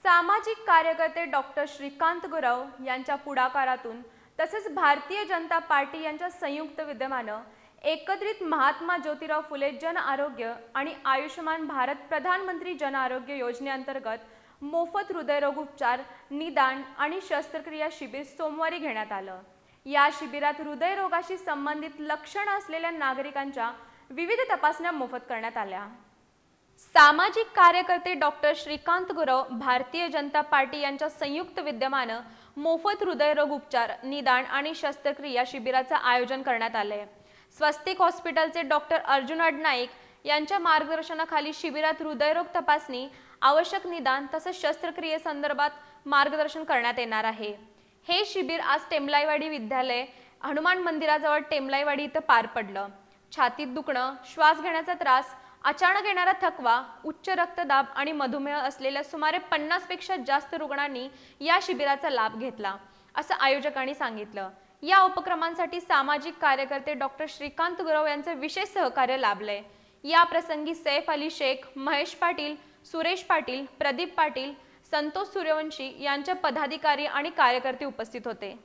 सामाजिक कार्यकर्ते डॉक्टर श्रीकांत गुरव यांच्या पुढाकारातून तसेच भारतीय जनता पार्टी यांच्या संयुक्त विद्यमानं एकत्रित महात्मा ज्योतिराव फुले जन आरोग्य आणि आयुष्यमान भारत प्रधानमंत्री जन आरोग्य योजनेअंतर्गत मोफत हृदयरोग उपचार, निदान आणि शस्त्रक्रिया शिबिर सोमवारी घेण्यात आलं। या शिबिरात हृदयरोगाशी संबंधित लक्षणं असलेल्या नागरिकांच्या विविध तपासण्या मोफत करण्यात आल्या। सामाजिक कार्यकर्ते डॉक्टर श्रीकांत गुरव भारतीय जनता पार्टी यांच्या संयुक्त विद्यमानं मोफत हृदयरोग उपचार, निदान आणि शस्त्रक्रिया शिबिराचं आयोजन करण्यात आले। स्वस्तिक हॉस्पिटलचे डॉक्टर अर्जुन अडनाईक यांच्या मार्गदर्शनाखाली शिबिरात हृदयरोग तपासणी, आवश्यक निदान तसेच शस्त्रक्रियेसंदर्भात मार्गदर्शन करण्यात येणार आहे। हे शिबिर आज टेमलाईवाडी विद्यालय हनुमान मंदिराजवळ टेमलाईवाडी इथं पार पडलं। छातीत दुखणं, श्वास घेण्याचा त्रास, अचानक येणारा थकवा, उच्च रक्तदाब आणि मधुमेह असलेल्या सुमारे 50 पेक्षा जास्त रुग्णांनी या शिबिराचा लाभ घेतला, असं आयोजकांनी सांगितलं। या उपक्रमांसाठी सामाजिक कार्यकर्ते डॉक्टर श्रीकांत गुरव यांचे विशेष सहकार्य लाभले। या प्रसंगी सैफ अली शेख, महेश पाटील, सुरेश पाटील, प्रदीप पाटील, संतोष सूर्यवंशी यांच्या पदाधिकारी आणि कार्यकर्ते उपस्थित होते।